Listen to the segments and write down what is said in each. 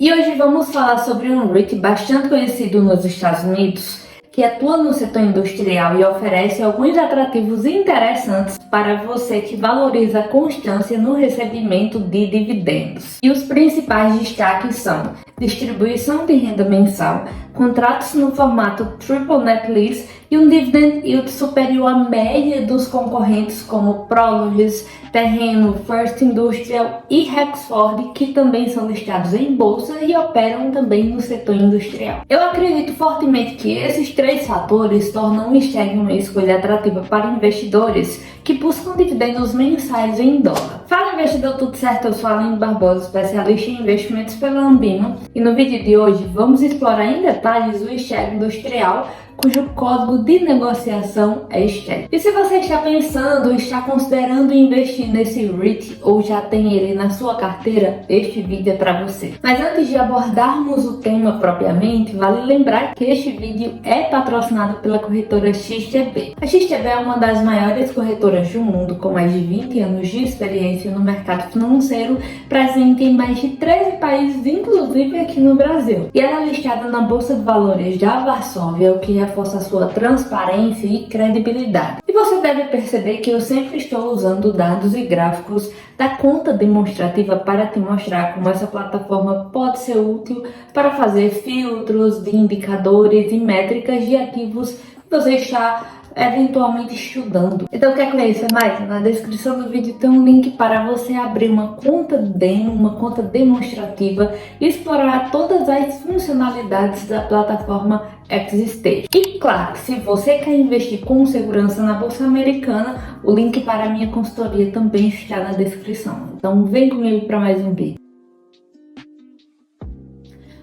E hoje vamos falar sobre um REIT bastante conhecido nos Estados Unidos, que atua no setor industrial e oferece alguns atrativos interessantes para você que valoriza a constância no recebimento de dividendos. E os principais destaques são distribuição de renda mensal, contratos no formato Triple Net Lease e um dividend yield superior à média dos concorrentes como Prologis, Terreno, First Industrial e Rexford, que também são listados em bolsa e operam também no setor industrial. Eu acredito fortemente que esses três fatores tornam o STAG uma escolha atrativa para investidores que buscam dividendos mensais em dólar. Fala investidor, tudo certo? Eu sou a Aline Barbosa, especialista em investimentos pela Ambima, e no vídeo de hoje vamos explorar em detalhes o STAG industrial, cujo código de negociação é STAG. E se você está pensando, está considerando investir nesse REIT ou já tem ele na sua carteira, este vídeo é para você. Mas antes de abordarmos o tema propriamente, vale lembrar que este vídeo é patrocinado pela corretora XTB. A XTB é uma das maiores corretoras do mundo, com mais de 20 anos de experiência no mercado financeiro, presente em mais de 13 países, inclusive aqui no Brasil. E ela é listada na Bolsa de Valores da Varsóvia, o que reforça a sua transparência e credibilidade. E você deve perceber que eu sempre estou usando dados e gráficos da conta demonstrativa para te mostrar como essa plataforma pode ser útil para fazer filtros de indicadores e métricas de ativos que você está eventualmente estudando. Então quer conhecer mais? Na descrição do vídeo tem um link para você abrir uma conta demo, uma conta demonstrativa e explorar todas as funcionalidades da plataforma XStage. E claro, se você quer investir com segurança na Bolsa Americana, o link para a minha consultoria também está na descrição. Então vem comigo para mais um vídeo.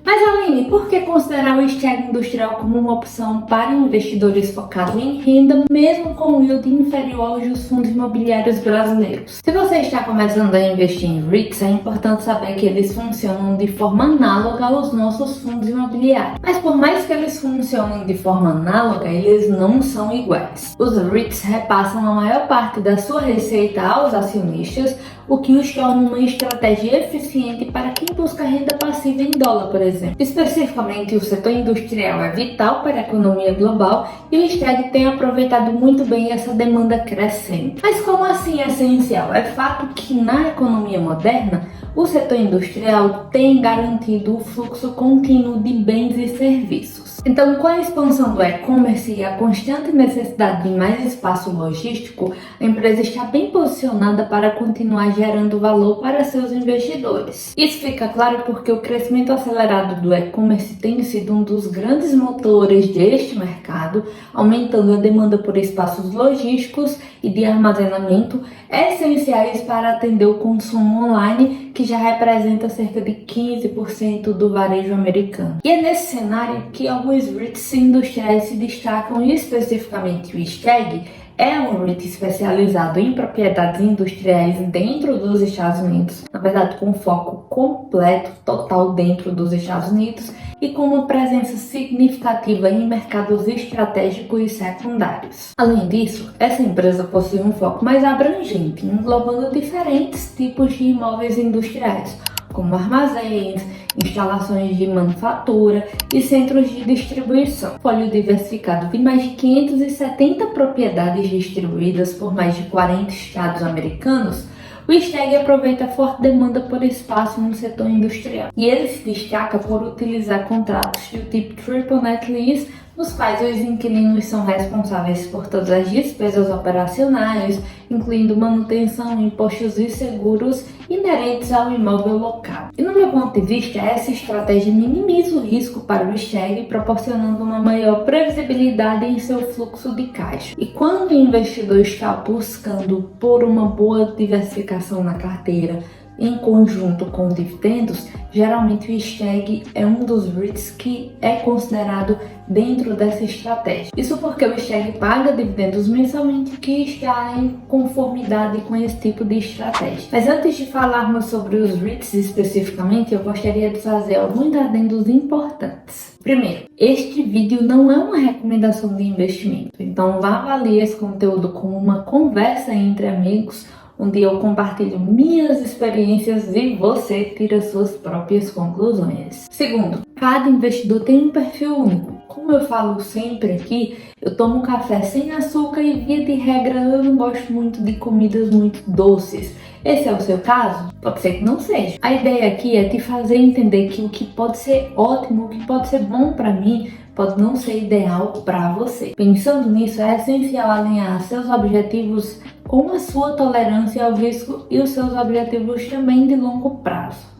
Mas Aline, por que considerar o STAG industrial como uma opção para investidores focados em renda, mesmo com um yield inferior aos dos fundos imobiliários brasileiros? Se você está começando a investir em REITs, é importante saber que eles funcionam de forma análoga aos nossos fundos imobiliários. Mas por mais que eles funcionem de forma análoga, eles não são iguais. Os REITs repassam a maior parte da sua receita aos acionistas, o que os torna uma estratégia eficiente para quem busca renda passiva em dólar, por exemplo. Especificamente, o setor industrial é vital para a economia global e o STAG tem aproveitado muito bem essa demanda crescente. Mas como assim é essencial? É fato que na economia moderna, o setor industrial tem garantido o fluxo contínuo de bens e serviços. Então, com a expansão do e-commerce e a constante necessidade de mais espaço logístico, a empresa está bem posicionada para continuar gerando valor para seus investidores. Isso fica claro porque o crescimento acelerado do e-commerce tem sido um dos grandes motores deste mercado, aumentando a demanda por espaços logísticos e de armazenamento essenciais para atender o consumo online, que já representa cerca de 15% do varejo americano. E é nesse cenário que alguns REITs industriais se destacam, e especificamente o STAG é um REIT especializado em propriedades industriais dentro dos Estados Unidos, na verdade com foco completo, total dentro dos Estados Unidos e com uma presença significativa em mercados estratégicos e secundários. Além disso, essa empresa possui um foco mais abrangente, englobando diferentes tipos de imóveis industriais, como armazéns, instalações de manufatura e centros de distribuição. Folho diversificado de mais de 570 propriedades distribuídas por mais de 40 estados americanos, o STAG aproveita a forte demanda por espaço no setor industrial. E ele se destaca por utilizar contratos do tipo Triple Net Lease, nos quais os inquilinos são responsáveis por todas as despesas operacionais, incluindo manutenção, impostos e seguros inerentes ao imóvel local. E no meu ponto de vista, essa estratégia minimiza o risco para o STAG, proporcionando uma maior previsibilidade em seu fluxo de caixa. E quando o investidor está buscando por uma boa diversificação na carteira, em conjunto com dividendos, geralmente o STAG é um dos REITs que é considerado dentro dessa estratégia. Isso porque o STAG paga dividendos mensalmente, que está em conformidade com esse tipo de estratégia. Mas antes de falarmos sobre os REITs especificamente, eu gostaria de fazer alguns adendos importantes. Primeiro, este vídeo não é uma recomendação de investimento, então vá avaliar esse conteúdo como uma conversa entre amigos onde eu compartilho minhas experiências e você tira suas próprias conclusões. Segundo, cada investidor tem um perfil único. Como eu falo sempre aqui, eu tomo café sem açúcar e, via de regra, eu não gosto muito de comidas muito doces. Esse é o seu caso? Pode ser que não seja. A ideia aqui é te fazer entender que o que pode ser ótimo, o que pode ser bom para mim, pode não ser ideal para você. Pensando nisso, é essencial alinhar seus objetivos com a sua tolerância ao risco e os seus objetivos também de longo prazo.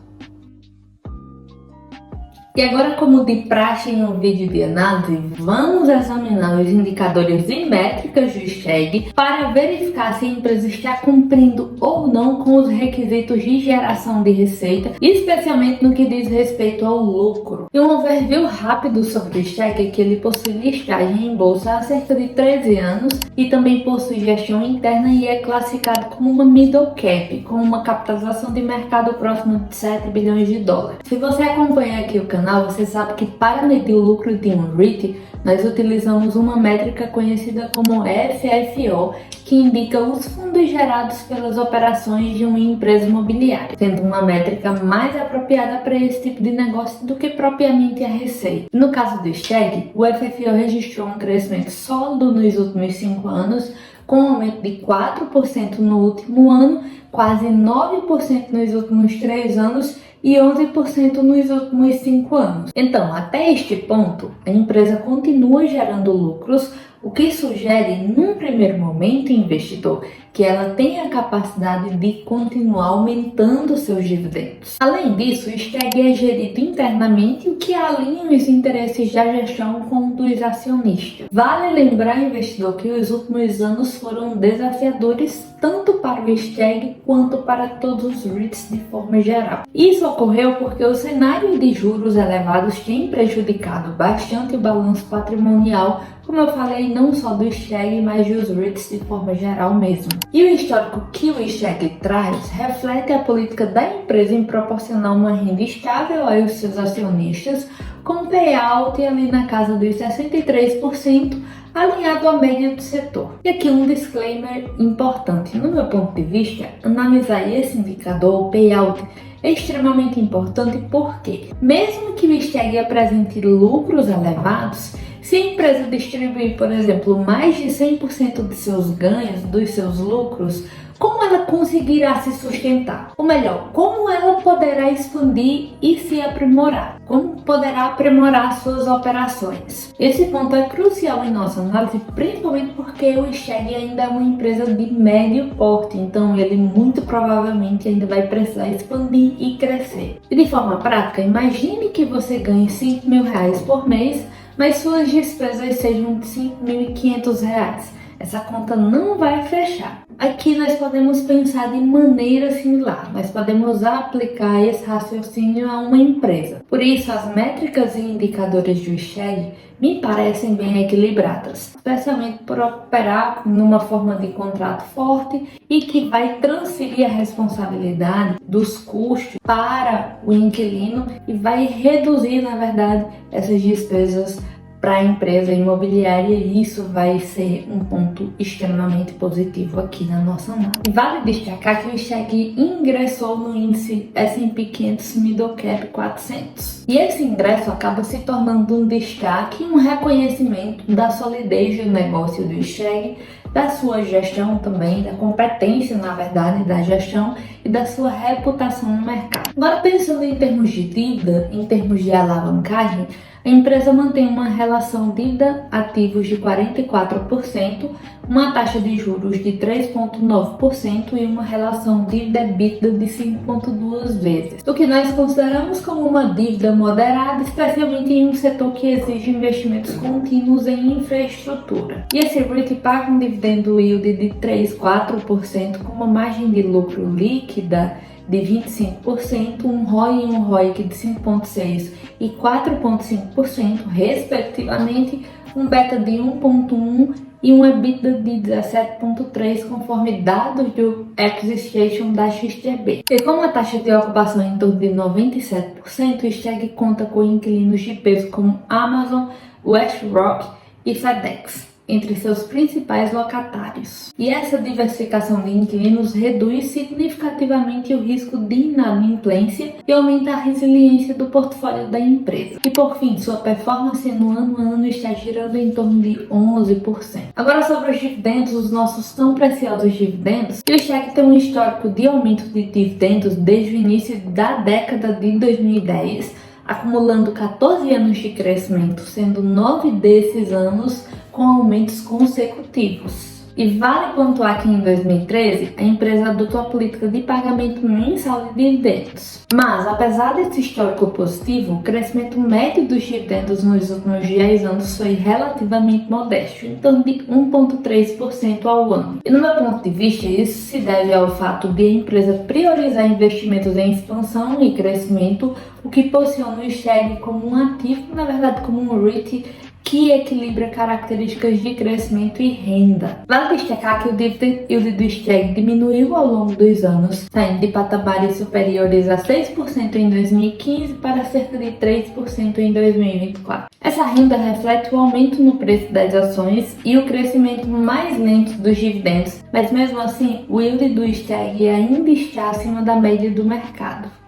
E agora, como de praxe em um vídeo de análise, vamos examinar os indicadores e métricas do Stag para verificar se a empresa está cumprindo ou não com os requisitos de geração de receita, especialmente no que diz respeito ao lucro. E um overview rápido sobre o Stag é que ele possui listagem em bolsa há cerca de 13 anos e também possui gestão interna e é classificado como uma middle cap, com uma capitalização de mercado próximo de 7 bilhões de dólares. Se você acompanha aqui o canal, você sabe que para medir o lucro de um REIT, nós utilizamos uma métrica conhecida como FFO, que indica os fundos gerados pelas operações de uma empresa imobiliária, sendo uma métrica mais apropriada para esse tipo de negócio do que propriamente a receita. No caso do Stag, o FFO registrou um crescimento sólido nos últimos 5 anos, com um aumento de 4% no último ano, quase 9% nos últimos 3 anos e 11% nos últimos 5 anos. Então, até este ponto, a empresa continua gerando lucros, o que sugere, num primeiro momento, investidor, que ela tem a capacidade de continuar aumentando seus dividendos. Além disso, o Stag é gerido internamente, o que alinha os interesses da gestão com dos acionistas. Vale lembrar, investidor, que os últimos anos foram desafiadores tanto para o Stag quanto para todos os REITs de forma geral. Isso ocorreu porque o cenário de juros elevados tem prejudicado bastante o balanço patrimonial, como eu falei, não só do Stag, mas dos REITs de forma geral mesmo. E o histórico que o Stag traz reflete a política da empresa em proporcionar uma renda estável aos seus acionistas, com payout ali na casa dos 63%, alinhado à média do setor. E aqui um disclaimer importante. No meu ponto de vista, analisar esse indicador, o payout, é extremamente importante porque, mesmo que o Stag apresente lucros elevados, se a empresa distribuir, por exemplo, mais de 100% de seus ganhos, dos seus lucros, como ela conseguirá se sustentar? Ou melhor, como ela poderá expandir e se aprimorar? Como poderá aprimorar suas operações? Esse ponto é crucial em nossa análise, principalmente porque o Stag ainda é uma empresa de médio porte, então ele muito provavelmente ainda vai precisar expandir e crescer. E de forma prática, imagine que você ganhe R$5.000 por mês, mas suas despesas sejam de R$5.500. Essa conta não vai fechar. Aqui nós podemos pensar de maneira similar, nós podemos aplicar esse raciocínio a uma empresa. Por isso, as métricas e indicadores do Stag me parecem bem equilibradas, especialmente por operar numa forma de contrato forte e que vai transferir a responsabilidade dos custos para o inquilino e vai reduzir, na verdade, essas despesas para a empresa imobiliária, e isso vai ser um ponto extremamente positivo aqui na nossa análise. Vale destacar que o Stag ingressou no índice S&P 500 Middle Cap 400. E esse ingresso acaba se tornando um destaque e um reconhecimento da solidez do negócio do Stag, da sua gestão também, da competência, na verdade, da gestão e da sua reputação no mercado. Agora, pensando em termos de dívida, em termos de alavancagem, a empresa mantém uma relação dívida-ativos de 44%, uma taxa de juros de 3,9% e uma relação dívida-EBITDA de 5,2 vezes, o que nós consideramos como uma dívida moderada, especialmente em um setor que exige investimentos contínuos em infraestrutura. E esse REIT paga um dividendo yield de 3,4% com uma margem de lucro líquida de 25%, um ROI e um ROIC de 5,6% e 4,5%, respectivamente, um beta de 1,1% e um EBITDA de 17,3%, conforme dados do Existation da XTB. E com a taxa de ocupação em torno de 97%, o Stag conta com inquilinos de peso como Amazon, WestRock e FedEx. entre seus principais locatários. E essa diversificação de inquilinos reduz significativamente o risco de inadimplência e aumenta a resiliência do portfólio da empresa. E por fim, sua performance no ano a ano está girando em torno de 11%. Agora sobre os dividendos, os nossos tão preciosos dividendos, e o Stag tem um histórico de aumento de dividendos desde o início da década de 2010, acumulando 14 anos de crescimento, sendo 9 desses anos com aumentos consecutivos. E vale pontuar que em 2013 a empresa adotou a política de pagamento mensal de dividendos. Mas, apesar desse histórico positivo, o crescimento médio dos dividendos nos últimos 10 anos foi relativamente modesto, em torno de 1,3% ao ano. E no meu ponto de vista, isso se deve ao fato de a empresa priorizar investimentos em expansão e crescimento, o que posiciona o Stag como um ativo, na verdade como um REIT, que equilibra características de crescimento e renda. Vale destacar que o dividend yield do Stag diminuiu ao longo dos anos, saindo de patamares superiores a 6% em 2015 para cerca de 3% em 2024. Essa renda reflete o aumento no preço das ações e o crescimento mais lento dos dividendos, mas mesmo assim o yield do Stag ainda está acima da média do mercado.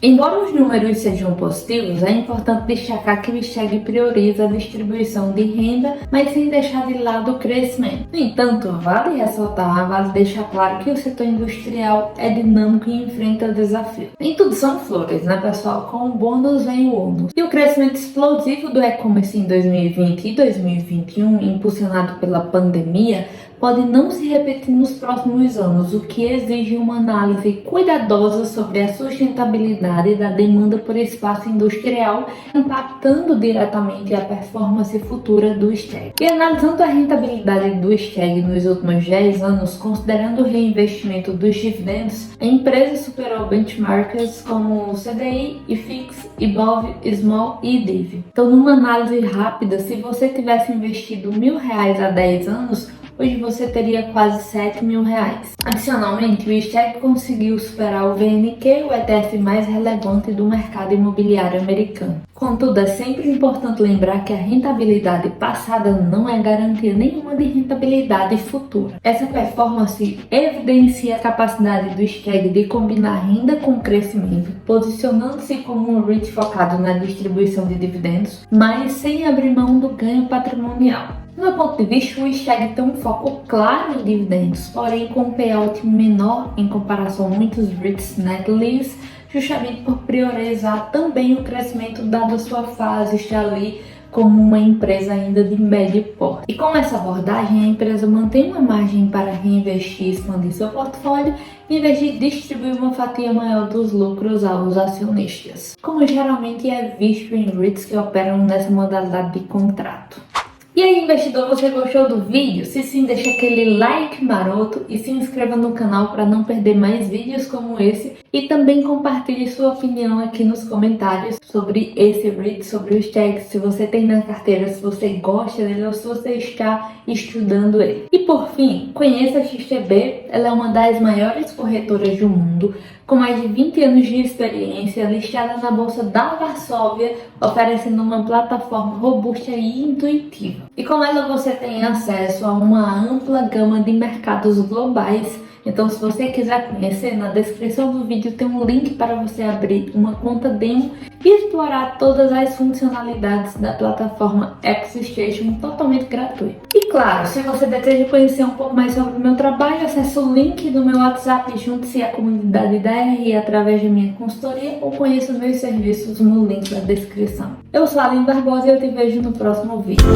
Embora os números sejam positivos, é importante destacar que o Stag prioriza a distribuição de renda, mas sem deixar de lado o crescimento. No entanto, vale deixar claro que o setor industrial é dinâmico e enfrenta desafios. Nem tudo são flores, né, pessoal? Com o bônus vem o ônus. E o crescimento explosivo do e-commerce em 2020 e 2021, impulsionado pela pandemia, pode não se repetir nos próximos anos, o que exige uma análise cuidadosa sobre a sustentabilidade da demanda por espaço industrial, impactando diretamente a performance futura do Stag. E analisando a rentabilidade do Stag nos últimos 10 anos, considerando o reinvestimento dos dividendos, a empresa superou benchmarks como o CDI, IFIX, IBOV, Small e DIV. Então, numa análise rápida, se você tivesse investido R$1.000 há 10 anos, hoje você teria quase R$7.000. Adicionalmente, o Stag conseguiu superar o VNQ, o ETF mais relevante do mercado imobiliário americano. Contudo, é sempre importante lembrar que a rentabilidade passada não é garantia nenhuma de rentabilidade futura. Essa performance evidencia a capacidade do Stag de combinar renda com crescimento, posicionando-se como um REIT focado na distribuição de dividendos, mas sem abrir mão do ganho patrimonial. Do meu ponto de vista, o Stag tem um foco claro em dividendos, porém com um payout menor em comparação a muitos REITs net lease, justamente por priorizar também o crescimento dada a sua fase estar ali como uma empresa ainda de médio porte. E com essa abordagem, a empresa mantém uma margem para reinvestir e expandir seu portfólio, em vez de distribuir uma fatia maior dos lucros aos acionistas, como geralmente é visto em REITs que operam nessa modalidade de contrato. E aí, investidor, você gostou do vídeo? Se sim, deixa aquele like maroto e se inscreva no canal para não perder mais vídeos como esse. E também compartilhe sua opinião aqui nos comentários sobre esse REIT, sobre os Stag, se você tem na carteira, se você gosta dele ou se você está estudando ele. E por fim, conheça a XTB, ela é uma das maiores corretoras do mundo, com mais de 20 anos de experiência, listada na Bolsa da Varsóvia, oferecendo uma plataforma robusta e intuitiva. E com ela você tem acesso a uma ampla gama de mercados globais. Então, se você quiser conhecer, na descrição do vídeo tem um link para você abrir uma conta demo e explorar todas as funcionalidades da plataforma AppStation totalmente gratuito. E claro, se você deseja conhecer um pouco mais sobre o meu trabalho, acesse o link do meu WhatsApp e junte-se à comunidade da RI através da minha consultoria ou conheça os meus serviços no link da descrição. Eu sou a Aline Barbosa e eu te vejo no próximo vídeo.